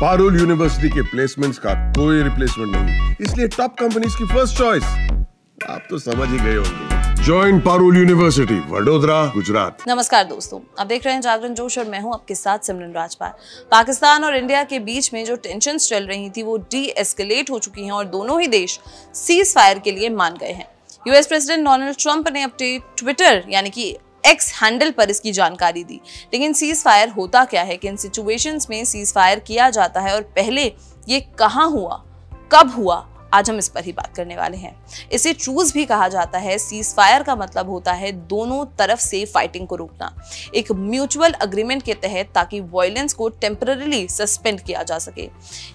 Parul university के placements का कोई रिप्लेसमेंट नहीं, इसलिए टॉप कंपनीज की फर्स्ट चॉइस। आप तो समझ ही गए होंगे। Join Parul university, Vadodara, Gujarat. नमस्कार दोस्तों, आप देख रहे हैं जागरण जोश और मैं हूं आपके साथ सिमरन राजपाल। पाकिस्तान और इंडिया के बीच में जो टेंशन्स चल रही थी वो डी-एस्केलेट हो चुकी हैं और दोनों ही देश सीज फायर के लिए मान गए हैं। यूएस प्रेसिडेंट डोनाल्ड ट्रंप ने अपने ट्विटर यानी कि एक्स हैंडल पर इसकी जानकारी दी। लेकिन सीज फायर होता क्या है, किन सिचुएशंस में सीज फायर किया जाता है और पहले ये कहां हुआ, कब हुआ, आज हम इस पर ही बात करने वाले हैं। इसे ट्रूज भी कहा जाता है। सीज फायर का मतलब होता है दोनों तरफ से फाइटिंग को रोकना, एक म्यूचुअल अग्रीमेंट के तहत, ताकि वायलेंस को टेम्पररीली सस्पेंड किया जा सके।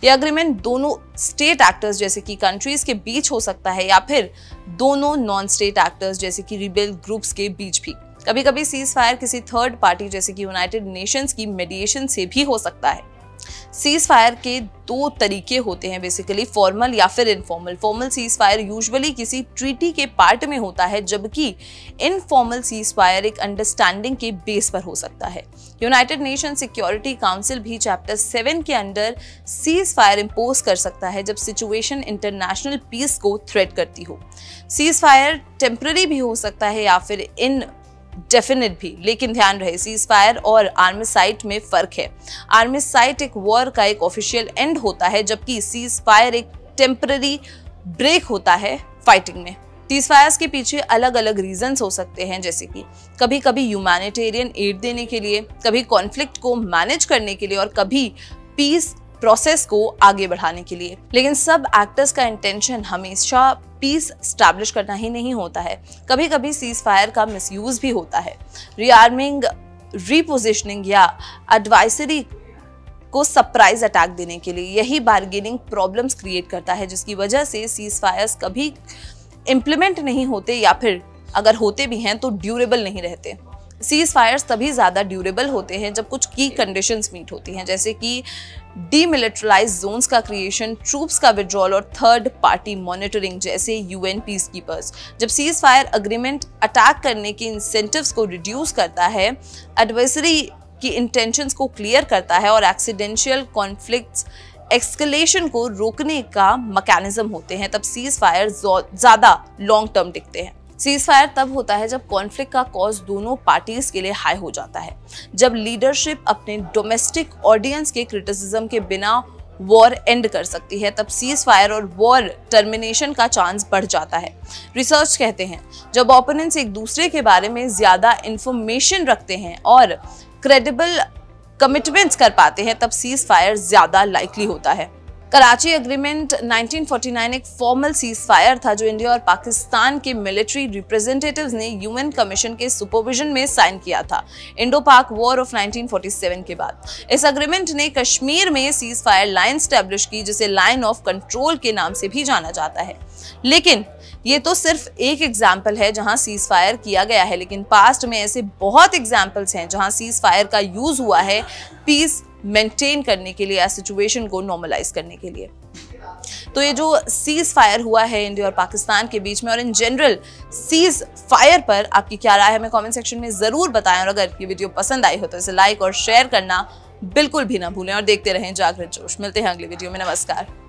यह अग्रीमेंट दोनों स्टेट एक्टर्स जैसे कि कंट्रीज के बीच हो सकता है या फिर दोनों नॉन स्टेट एक्टर्स जैसे कि रिबेल ग्रुप्स के बीच भी। कभी कभी सीज फायर किसी थर्ड पार्टी जैसे कि यूनाइटेड नेशंस की मेडिएशन से भी हो सकता है। सीज फायर के दो तरीके होते हैं बेसिकली, फॉर्मल या फिर informal. Formal cease fire usually किसी ट्रीटी के पार्ट में होता है, जबकि इनफॉर्मल सीज फायर एक अंडरस्टैंडिंग के बेस पर हो सकता है। यूनाइटेड नेशन सिक्योरिटी काउंसिल भी चैप्टर 7 के अंडर सीज फायर इंपोज कर सकता है जब सिचुएशन इंटरनेशनल पीस को थ्रेट करती हो। सीज फायर टेम्पररी भी हो सकता है या फिर डेफिनेट भी, लेकिन ध्यान रहे सीज फायर और आर्मिसाइड में फर्क है। आर्मिसाइड एक वॉर का एक ऑफिशियल एंड होता है, जबकि सीज फायर एक टेम्पररी ब्रेक होता है फाइटिंग में। सीज फायर्स के पीछे अलग अलग रीजंस हो सकते हैं, जैसे कि कभी कभी ह्यूमैनिटेरियन एड देने के लिए, कभी कॉन्फ्लिक्ट को मैनेज करने के लिए और कभी पीस प्रोसेस को आगे बढ़ाने के लिए। लेकिन सब एक्टर्स का इंटेंशन हमेशा पीस स्टैब्लिश करना ही नहीं होता है। कभी कभी सीज फायर का मिसयूज भी होता है, रीआर्मिंग, रीपोजिशनिंग या एडवाइजरी को सरप्राइज अटैक देने के लिए। यही बार्गेनिंग प्रॉब्लम्स क्रिएट करता है, जिसकी वजह से सीज फायर्स कभी इम्प्लीमेंट नहीं होते या फिर अगर होते भी हैं तो ड्यूरेबल नहीं रहते। सीज फायर्स तभी ज्यादा ड्यूरेबल होते हैं जब कुछ की कंडीशंस मीट होती हैं, जैसे कि डीमिलिटराइज्ड जोन्स का क्रिएशन, ट्रूप्स का विड्रॉल और थर्ड पार्टी मॉनिटरिंग जैसे यूएन पीस कीपर्स। जब सीज फायर अग्रीमेंट अटैक करने के इंसेंटिव्स को रिड्यूस करता है, एडवर्सरी की इंटेंशंस को क्लियर करता है और एक्सीडेंशियल कॉन्फ्लिक्ट्स एस्केलेशन को रोकने का मैकेनिज्म होते हैं, तब सीज फायर ज्यादा लॉन्ग टर्म टिकते हैं। सीज फायर तब होता है जब कॉन्फ्लिक्ट का कॉज दोनों पार्टीज के लिए हाई हो जाता है, जब लीडरशिप अपने डोमेस्टिक ऑडियंस के क्रिटिसिज्म के बिना वॉर एंड कर सकती है, तब सीज फायर और वॉर टर्मिनेशन का चांस बढ़ जाता है। रिसर्च कहते हैं जब ओपोनेंट्स एक दूसरे के बारे में ज्यादा इंफॉर्मेशन रखते हैं और क्रेडिबल कमिटमेंट्स कर पाते हैं, तब सीज फायर ज्यादा लाइकली होता है। कराची एग्रीमेंट 1949 एक फॉर्मल सीज फायर था जो इंडिया और पाकिस्तान के मिलिट्री रिप्रेजेंटेटिव्स ने यूएन कमीशन के सुपरविजन में साइन किया था इंडो पाक वॉर ऑफ 1947 के बाद। इस एग्रीमेंट ने कश्मीर में सीज फायर लाइन स्टैब्लिश की, जिसे लाइन ऑफ कंट्रोल के नाम से भी जाना जाता है। लेकिन ये तो सिर्फ एक एग्जाम्पल है जहां सीज फायर किया गया है, लेकिन पास्ट में ऐसे बहुत एग्जाम्पल्स हैं जहां सीज फायर का यूज हुआ है पीस मेंटेन करने के लिए या सिचुएशन को नॉर्मलाइज करने के लिए। तो ये जो सीज फायर हुआ है इंडिया और पाकिस्तान के बीच में और इन जनरल सीज फायर पर आपकी क्या राय है, हमें कमेंट सेक्शन में जरूर बताएं। और अगर ये वीडियो पसंद आई हो तो इसे लाइक और शेयर करना बिल्कुल भी ना भूलें और देखते रहें जागरण जोश। मिलते हैं अगले वीडियो में। नमस्कार।